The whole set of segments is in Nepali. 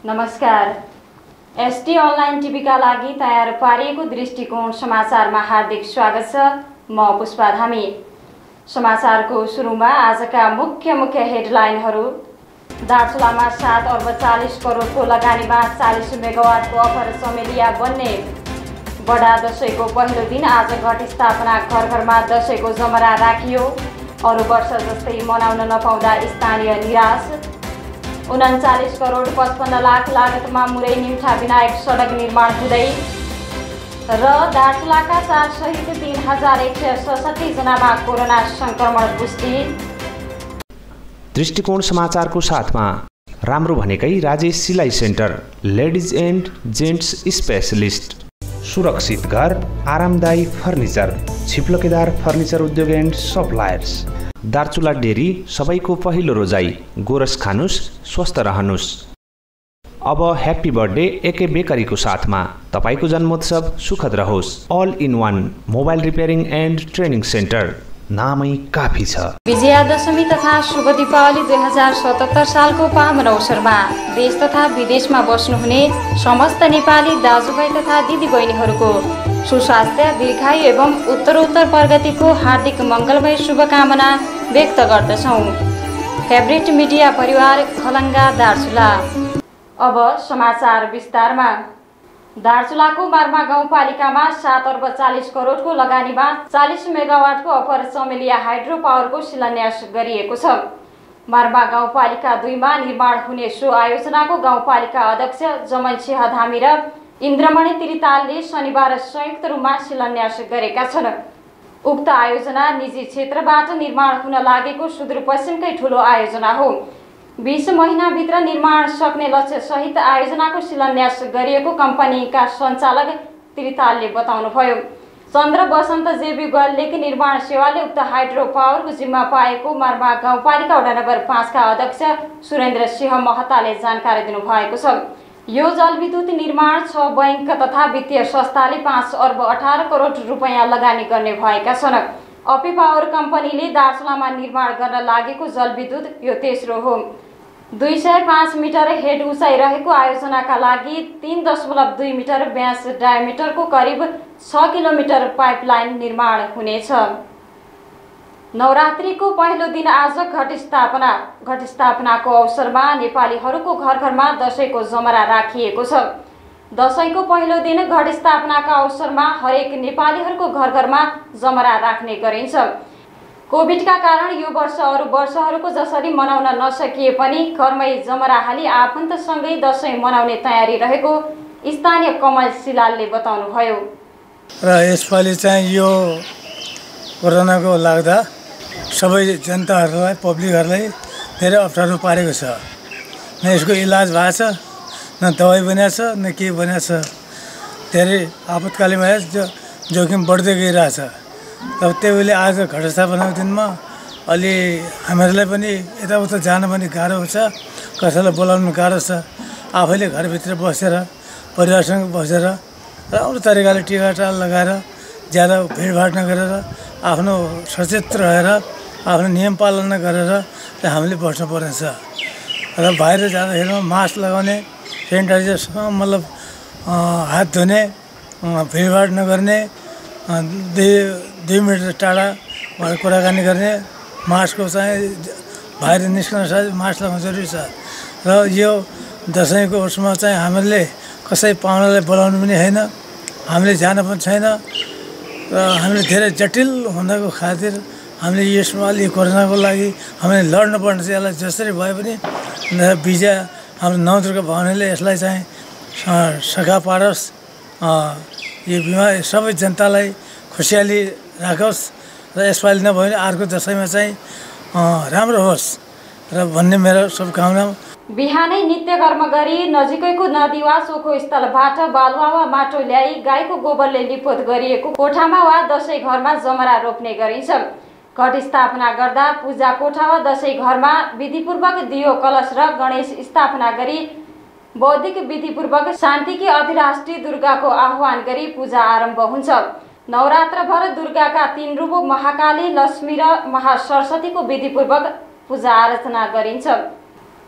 नमस्कार। एसटी अनलाइन टिभीका लागि तयार पारिएको दृष्टिकोण समाचारमा हार्दिक स्वागत छ। म पुष्पा धामी। समाचारको सुरुमा आजका मुख्य हेडलाइनहरू। दार्चुलामा 7 अर्ब 40 करोडको लगानीमा 40 मेगावाटको अफर चमेलिया बन्ने। बडा दशैंको पहिलो दिन आज घट स्थापना घरमा दशैंको जमरा राखियो। अरू वर्ष जस्तै मनाउन नपाउँदा स्थानीय निराश। 39 करोड 55 लाख लागतमा मुरै निम्ठा विनायक सडक निर्माण हुँदै। र दार्चुलाका 4 सहित 3167 जनामा कोरोना संक्रमण पुष्टि। दृष्टिकोण समाचारको साथमा राम्रो भनेकै राजेश सिलाइ centre, ladies and gents specialist, सुरक्षित घर, आरामदायी फर्निचर, छिप्लकेदार फर्निचर उद्योग एन्ड सप्लायर्स। दार्चुला डेरी, सबैको पहिलो रोजाई। गोरस खानुस्, स्वस्थ रहनुस्। अब ह्याप्पी बर्थडे एके बेकरीको साथमा तपाईको जन्मोत्सव सुखद रहोस्। All in one mobile repairing and training centre, नामै काफी छ। विजयादशमी तथा शुभ दीपावली 2077 सालको पावन अवसरमा देश तथा विदेशमा बस्नुहुने समस्त नेपाली दाजुभाइ तथा दिदीबहिनीहरूको सुस्वास्थ्य, दीर्घायु एवं उत्तरोत्तर प्रगतिको हार्दिक मङ्गलमय शुभकामना व्यक्त गर्दछौँ। फेभरेट मिडिया परिवार खलङ्गा दार्चुला। अब समाचार विस्तारमा। दार्चुलाको मार्मा गाउँपालिकामा 7 अर्ब 40 करोडको लगानीमा 40 मेगावाटको अफर चमेलिया हाइड्रो पावरको शिलान्यास गरिएको छ। मार्मा गाउँपालिका 2 मा निर्माण हुने सो आयोजनाको गाउँपालिका अध्यक्ष जमल सिंह धामी र इन्द्रमणि तिरितालले शनिबार संयुक्त रूपमा शिलान्यास गरेका छन्। उक्त आयोजना निजी क्षेत्रबाट निर्माण हुन लागेको सुदूरपश्चिमकै ठूलो आयोजना हो। 20 महिनाभित्र निर्माण सक्ने लक्ष्य सहित आयोजनाको शिलान्यास गरिएको कम्पनीका सञ्चालक तिरितालले बताउनुभयो। चन्द्र बसन्त जेबी गल्लेक निर्माण सेवाले उक्त हाइड्रो पावरको जिम्मा पाएको मार्मा गाउँपालिका वडा नम्बर 5 का अध्यक्ष सुरेन्द्र सिंह महताले जानकारी दिनुभएको छ। यो जलविद्युत निर्माण 6 बैंक तथा वित्तीय संस्थाले 5 अर्ब 18 करोड रुपैयाँ लगानी गर्ने भएका छन्। अपी पावर कम्पनीले दार्चुलामा निर्माण गर्न लागेको जलविद्युत यो तेस्रो हो। 205 मिटर हेड उचाइ रहेको आयोजनाका लागि 3.2 मिटर व्यास डायमिटरको करिब 6 किलोमिटर पाइपलाइन निर्माण हुनेछ। नवरात्रिको पहिलो दिन आज घट स्थापनाको अवसरमा नेपालीहरूको घरमा दशैंको जमरा राखिएको छ। दशैंको पहिलो दिन घट स्थापनाका अवसरमा हरेक नेपालीहरूको घरमा जमरा राख्ने गरिन्छ। कोभिडका कारण यो वर्ष अरू वर्षहरूको जसरी मनाउन नसकिए पनि घरमै जमरा हाली आफन्तसँगै दशैं मनाउने तयारी रहेको स्थानीय कमल सिलालले बताउनुभयो। र यसपालि चाहिँ यो कोरोनाको लाग्दा सबै जनताहरूलाई, पब्लिकहरूलाई धेरै अप्ठ्यारो पारेको छ। न यसको इलाज भएको छ, न दबाई बनिएको छ, न के बनिएको छ। धेरै आपतकालीन जोखिम बढ्दै गइरहेछ। तब त्यही भएर आज घट स्थापनाको दिनमा अलि हामीहरूलाई पनि यताउता जान पनि गाह्रो हुन्छ, कसैलाई बोलाउनु गाह्रो छ। आफैले घरभित्र बसेर परिवारसँग बसेर राम्रो तरिकाले टिकाटाका लगाएर ज्यादा भिडभाड नगरेर आफ्नो सचेत रहेर आफ्नो नियम पालना गरेर हामीले बस्नुपर्नेछ। र बाहिर जाँदाखेरि मास्क लगाउने, सेनिटाइजर मतलब हात धुने, भिडभाड नगर्ने, 2 मिटर टाढा कुराकानी गर्ने, मास्कको चाहिँ बाहिर निस्कन साथ मास्क लगाउनु जरुरी छ। र यो दसैँको उसमा चाहिँ हामीले कसै पाहुनालाई बोलाउनु पनि होइन, हामीले जान पनि छैन। र हामीले धेरै जटिल हुनको खातिर हामीले यसमा अलि कोरोनाको लागि हामीले लड्नुपर्ने छ। यसलाई जसरी भए पनि विजय हाम्रो नवदुर्गा भवानीले यसलाई चाहिँ सघा पारोस्। यो बिमारी सबै जनतालाई खुसियाली राखोस् र यसपालि नभए भने अर्को दशैंमा चाहिँ राम्रो होस् र भन्ने मेरो शुभकामना। बिहानै नित्य कर्म गरी नजिकैको नदी वा चोखो स्थलबाट बालुवा वा माटो ल्याई गाईको गोबरले लिपोत गरिएको कोठामा वा दशैं घरमा जमरा रोप्ने गरिन्छ। घट स्थापना गर्दा पूजा कोठा वा दशैं घरमा विधिपूर्वक दियो कलश र गणेश स्थापना गरी बौद्धिक विधिपूर्वक शान्तिकी अधिराष्ट्रिय दुर्गाको आह्वान गरी पूजा आरम्भ हुन्छ। नवरात्रभर दुर्गाका 3 रूप महाकाली, लक्ष्मी र महासरस्वतीको विधिपूर्वक पूजा आराधना गरिन्छ।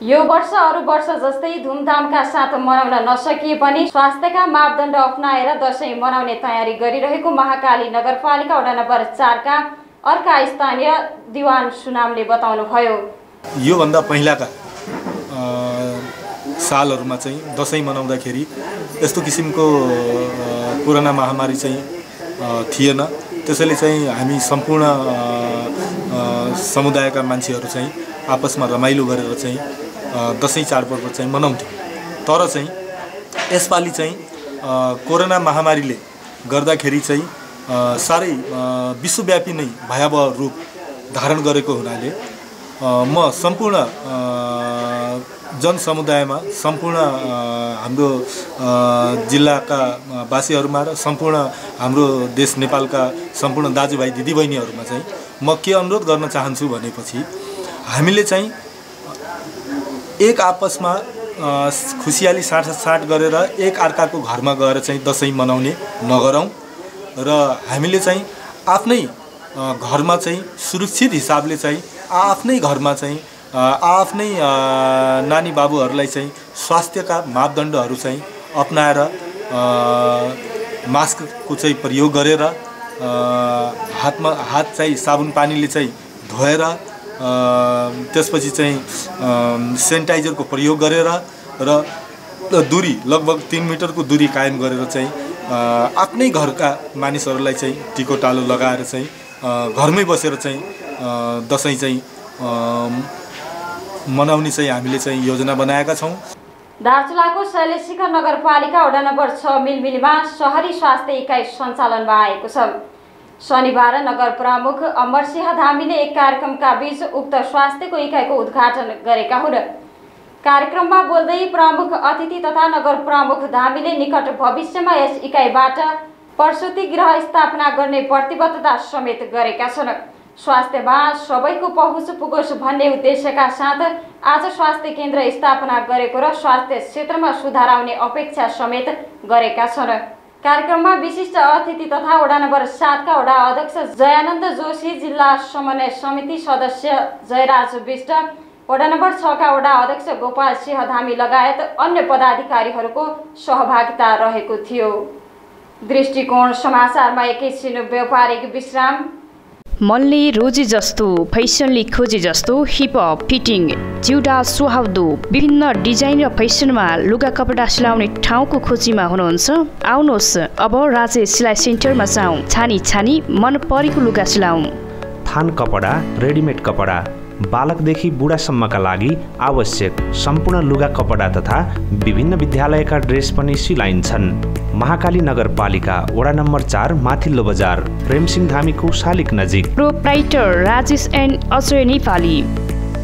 यो वर्ष अरू वर्ष जस्तै धुमधामका साथ मनाउन नसकिए पनि स्वास्थ्यका मापदण्ड अपनाएर दशैं मनाउने तयारी गरिरहेको महाकाली नगरपालिका वडा नम्बर 4 का अर्का स्थानीय दिवान सुनामले बताउनुभयो। योभन्दा पहिलाका सालहरूमा चाहिँ दशैं मनाउँदाखेरि यस्तो किसिमको कोरोना महामारी चाहिँ थिएन। त्यसैले चाहिँ हामी सम्पूर्ण समुदायका मान्छेहरू चाहिँ आपसमा रमाइलो गरेर चाहिँ दशैं चाडपर्व चाहिँ मनाउँथ्यौँ। तर चाहिँ यसपालि चाहिँ कोरोना महामारीले गर्दाखेरि चाहिँ साह्रै विश्वव्यापी नै भयावह रूप धारण गरेको हुनाले म सम्पूर्ण जनसमुदायमा सम्पूर्ण हाम्रो जिल्लाका वासीहरूमा र सम्पूर्ण हाम्रो देश नेपालका सम्पूर्ण दाजुभाइ दिदीबहिनीहरूमा चाहिँ म के अनुरोध गर्न चाहन्छु भनेपछि हामीले चाहिँ एक आपसमा खुसियाली साँठसाँठ गरेर एक अर्काको घरमा गएर चाहिँ दशैं मनाउने नगरौँ र हामीले चाहिँ आफ्नै घरमा चाहिँ सुरक्षित हिसाबले चाहिँ आफ्नै घरमा चाहिँ आफ्नै नानी बाबुहरूलाई चाहिँ स्वास्थ्यका मापदण्डहरू चाहिँ अपनाएर मास्कको चाहिँ प्रयोग गरेर हात चाहिँ साबुन पानीले चाहिँ धोएर त्यसपछि चाहिँ सेनिटाइजरको प्रयोग गरेर र दूरी लगभग 3 मिटरको दूरी कायम गरेर चाहिँ आफ्नै घरका मानिसहरूलाई चाहिँ टिको टालो लगाएर चाहिँ घरमै बसेर चाहिँ दशैं चाहिँ मनाउने चाहिँ हामीले चाहिँ योजना बनाएका छौँ। दार्चुलाको शैलेशिखर नगरपालिका वडा नम्बर 6 मिलमिलीमा शहरी स्वास्थ्य इकाइ सञ्चालनमा आएको छ। शनिबार नगर प्रमुख अमरसिंह धामीले एक कार्यक्रमका बीच उक्त स्वास्थ्यको इकाइको उद्घाटन गरेका हुन्। कार्यक्रममा बोल्दै प्रमुख अतिथि तथा नगर प्रमुख धामीले निकट भविष्यमा यस इकाइबाट प्रसूति गृह स्थापना गर्ने प्रतिबद्धता समेत गरेका छन्। स्वास्थ्यमा सबैको पहुँच पुगोस् भन्ने उद्देश्यका साथ आज स्वास्थ्य केन्द्र स्थापना गरेको र स्वास्थ्य क्षेत्रमा सुधार आउने अपेक्षा समेत गरेका छन्। कार्यक्रममा विशिष्ट अतिथि तथा वडा नम्बर 7 का वडा अध्यक्ष जयानन्द जोशी, जिल्ला समन्वय समिति सदस्य जयराज विष्ट, वडा नम्बर 6 का वडा अध्यक्ष गोपाल सिंह धामी लगायत अन्य पदाधिकारीहरूको सहभागिता रहेको थियो। दृष्टिकोण समाचारमा एकैछिन व्यापारिक विश्राम। मनले रोजे जस्तो, फैसनले खोजे जस्तो हिपहप, फिटिङ, जिउडा सुहाउँदो विभिन्न डिजाइन र फैसनमा लुगा कपडा सिलाउने ठाउँको खोजीमा हुनुहुन्छ? आउनुहोस्, अब राजेश सिलाइ सेन्टरमा जाउँ। छानी छानी मन परेको लुगा सिलाउँ। थान कपडा, रेडिमेड कपडा, बालकदेखि बुढासम्मका लागि आवश्यक सम्पूर्ण लुगा कपडा तथा विभिन्न विद्यालयका ड्रेस पनि सिलाइन्छन्। महाकाली नगरपालिका वडा नम्बर 4 माथिल्लो बजार, प्रेमसिंह धामीको शालिक नजिक। Proprietor Rajesh and Ajay Nepali.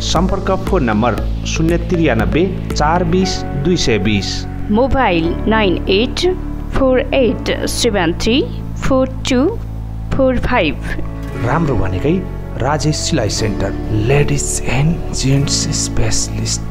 सम्पर्क फोन नम्बर 093 420 220। मोबाइल 9848734245। राम्रो भनेकै राजेश सिलाइ centre, ladies and gents specialist.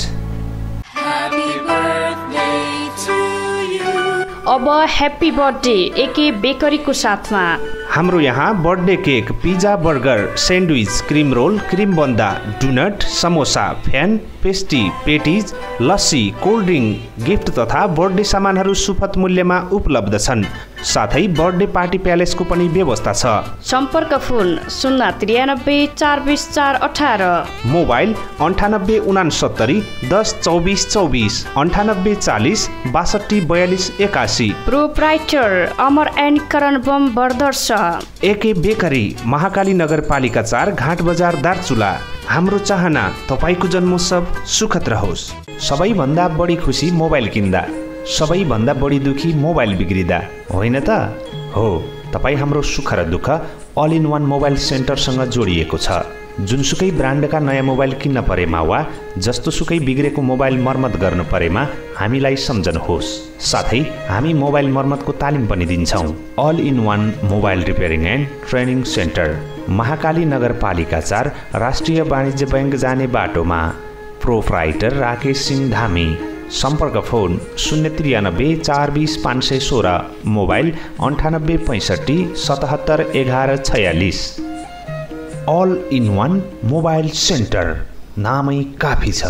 अब ह्याप्पी बर्थडे एके बेकरीको साथमा। हाम्रो यहाँ birthday cake, pizza, burger, sandwich, cream roll, cream बन्दा, donut, samosa, fan, pastry, patties, lassi, cold drink, gift तथा बर्थडे सामानहरू सुपथ मूल्यमा उपलब्ध छन्। साथै बर्थडे पार्टी प्यालेसको पनि व्यवस्था छ। सम्पर्क phone 093 420 418। Mobile 98 69 10 24 24 98 40 62 42 81। Proprietor Amar and Karan Bam brothers. AK bakery, Mahakali नगरपालिका 4 घाट बजार दार्चुला। हाम्रो चाहना तपाईको जन्मोत्सव सुखद रहोस्। सबैभन्दा बढी खुसी मोबाइल किन्दा, सबैभन्दा बढी दुखी मोबाइल बिग्रिँदा, होइन त? हो, तपाईँ हाम्रो सुख र दुःख अल इन वान मोबाइल सेन्टरसँग जोडिएको छ। जुनसुकै ब्रान्डका नयाँ मोबाइल किन्न परेमा वा जस्तोसुकै बिग्रेको मोबाइल मर्मत गर्नु परेमा हामीलाई सम्झनुहोस्। साथै हामी मोबाइल मर्मतको तालिम पनि दिन्छौँ। All in one mobile repairing and training centre, Mahakali नगरपालिका 4 राष्ट्रिय वाणिज्य बैंक जाने बाटोमा। प्रोप्राइटर राकेश सिंह धामी। सम्पर्क phone 093 420 516। Mobile 98 65 77 11 46। All in one mobile centre, नामै काफी छ।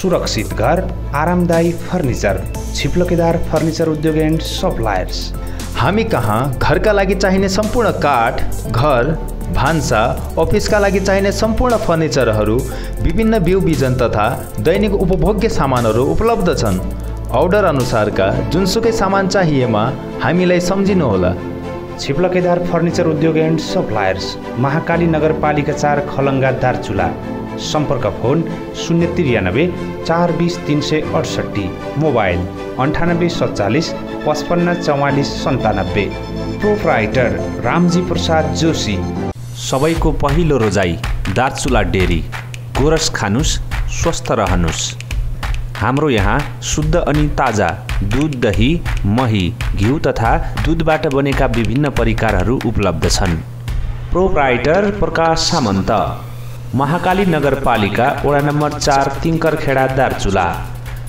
सुरक्षित घर, आरामदायी फर्निचर, छिप्लकेदार फर्निचर उद्योग एन्ड सप्लायर्स। हामी कहाँ घरका लागि चाहिने सम्पूर्ण काठ, घर, भान्सा, अफिसका लागि चाहिने सम्पूर्ण फर्निचरहरू, विभिन्न बिउ बिजन तथा दैनिक उपभोग्य सामानहरू उपलब्ध छन्। अर्डर अनुसारका जुनसुकै सामान चाहिएमा हामीलाई सम्झिनुहोला। छिप्लकेदार फर्निचर उद्योग एन्ड सप्लायर्स, महाकाली नगरपालिका 4 खलङ्गा दार्चुला। सम्पर्क phone 093 420 368, mobile 9847 55 44 97। Proprietor Ramji Prasad Joshi. सबैको पहिलो रोजाई दार्चुला डेरी। गोरस खानुस्, स्वस्थ रहनुस्। हाम्रो यहाँ शुद्ध अनि ताजा दुध, दही, मही, घिउ तथा दुधबाट बनेका विभिन्न परिकारहरू उपलब्ध छन्। प्रोप्राइटर प्रकाश सामन्त, महाकाली नगरपालिका वडा नम्बर 4 तिङ्करखेडा दार्चुला।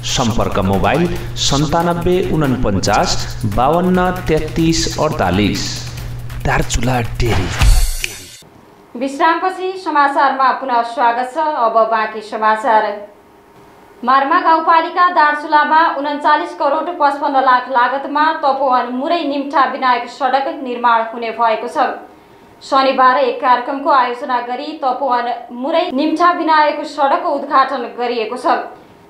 सम्पर्क मोबाइल 97 49 52 33 48। दार्चुला डेरी। विश्रामपछि समाचारमा पुनः स्वागत छ। अब बाँकी समाचार। मार्मा गाउँपालिका दार्चुलामा 39 करोड 55 लाख लागतमा तपोवन मुरै निम्ठा विनायक सडक निर्माण हुने भएको छ। शनिबार एक कार्यक्रमको आयोजना गरी तपोवन मुरै निम्ठा विनायक सडकको उद्घाटन गरिएको छ।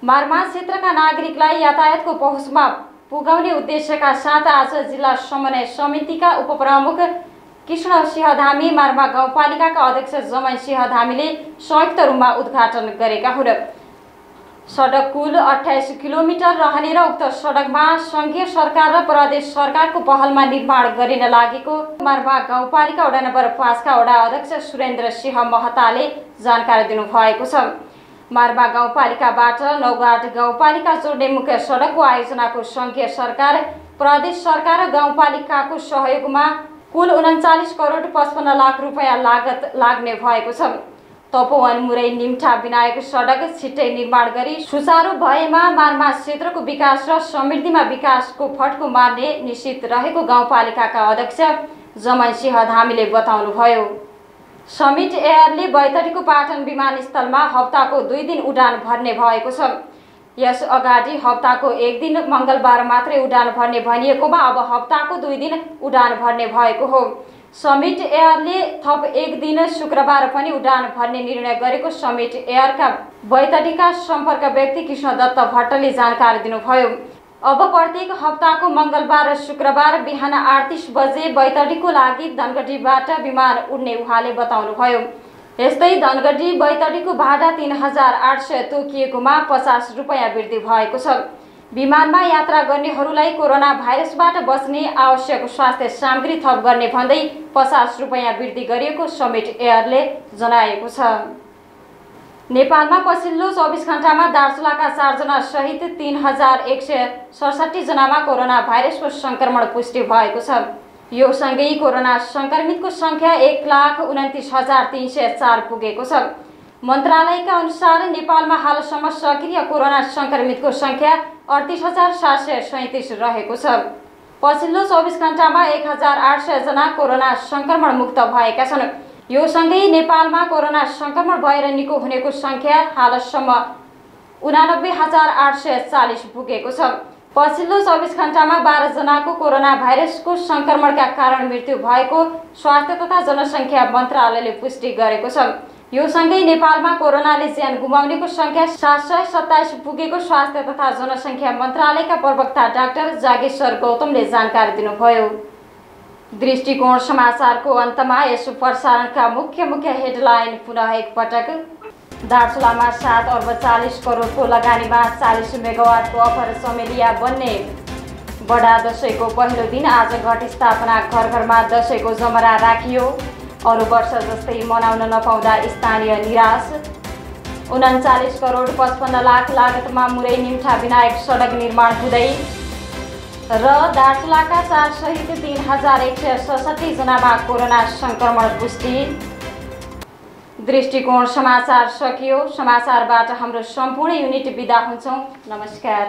मार्मा क्षेत्रका नागरिकलाई यातायातको पहुँचमा पुगाउने उद्देश्यका साथ आज जिल्ला समन्वय समितिका उपप्रमुख कृष्ण सिंह धामी, मार्मा गाउँपालिकाका अध्यक्ष जमन सिंह धामीले संयुक्त रूपमा उद्घाटन गरेका हुन्। सडक कुल 28 किलोमिटर रहने र उक्त सडकमा संघीय सरकार र प्रदेश सरकारको पहलमा निर्माण गरिन लागेको मार्मा गाउँपालिका वडा नम्बर 5 का वडा अध्यक्ष सुरेन्द्र सिंह महताले जानकारी दिनुभएको छ। मार्मा गाउँपालिकाबाट नौगाट गाउँपालिका जोड्ने मुख्य सडकको आयोजनाको संघीय सरकार, प्रदेश सरकार र गाउँपालिकाको सहयोगमा कुल 39 करोड 55 लाख रुपैयाँ लागत लाग्ने भएको छ। तपोवन मुरै निम्ठा विनायक सडक छिट्टै निर्माण गरी सुचारू भएमा मार्मा क्षेत्रको विकास र समृद्धिमा विकासको फड्को मार्ने निश्चित रहेको गाउँपालिकाका अध्यक्ष जमन सिंह धामीले बताउनुभयो। समिट एयरले बैतडीको पाटन विमानस्थलमा हप्ताको 2 दिन उडान भर्ने भएको छ। यस अगाडि हप्ताको 1 दिन मंगलबार मात्रै उडान भर्ने भनिएकोमा अब हप्ताको 2 दिन उडान भर्ने भएको हो। समिट एयरले थप 1 दिन शुक्रबार पनि उडान भर्ने निर्णय गरेको समिट एयरका बैतडीका सम्पर्क व्यक्ति कृष्ण दत्त भट्टले जानकारी दिनुभयो। अब प्रत्येक हप्ताको मंगलबार र शुक्रबार बिहान 8:30 बजे बैतडीको लागि धनगढीबाट विमान उड्ने उहाँले बताउनुभयो। यस्तै धनगढी बैतडीको भाडा 3800 तोकिएकोमा 50 रुपैयाँ वृद्धि भएको छ। विमानमा यात्रा गर्नेहरूलाई कोरोना भाइरसबाट बच्ने आवश्यक स्वास्थ्य सामग्री थप गर्ने भन्दै 50 रुपैयाँ वृद्धि गरिएको समिट एयरले जनाएको छ। नेपालमा पछिल्लो 24 घण्टामा दार्चुलाका 4 जना सहित 3167 जनामा कोरोना भाइरसको संक्रमण पुष्टि भएको छ। यो सँगै कोरोना संक्रमितको संख्या 1,29,304 पुगेको छ। मन्त्रालयका अनुसार नेपालमा हालसम्म सक्रिय कोरोना संक्रमितको संख्या 38,737 रहेको छ। पछिल्लो 24 घण्टामा 1,800 जना कोरोना संक्रमण मुक्त भएका छन्। यो सँगै नेपालमा कोरोना संक्रमण भएर निको हुनेको संख्या हालसम्म 89,840 पुगेको छ। पछिल्लो 24 घण्टामा 12 जनाको कोरोना भाइरसको संक्रमणका कारण मृत्यु भएको स्वास्थ्य तथा जनसङ्ख्या मन्त्रालयले पुष्टि गरेको छ। यो सँगै नेपालमा कोरोनाले ज्यान गुमाउनेको संख्या 727 पुगेको स्वास्थ्य तथा जनसङ्ख्या मन्त्रालयका प्रवक्ता डाक्टर जागेश्वर गौतमले जानकारी दिनुभयो। दृष्टिकोण समाचारको अन्तमा यस प्रसारणका मुख्य हेडलाइन पुनः एकपटक। दार्चुलामा 7 अर्ब 40 करोडको लगानीमा 40 मेगावाटको अफर चमेलिया बन्ने। बडा दशैंको पहिलो दिन आज घट स्थापना, घर घरमा दशैंको जमरा राखियो। अरू वर्ष जस्तै मनाउन नपाउँदा स्थानीय निराश। 39 करोड 55 लाख लागतमा मुरै निम्ठा विनायक सडक निर्माण हुँदै र दार्चुलाका 4 सहित 3167 जनामा कोरोना संक्रमण पुष्टि। दृष्टिकोण समाचार सकियो। समाचारबाट हाम्रो सम्पूर्ण युनिट बिदा हुन्छौँ। नमस्कार।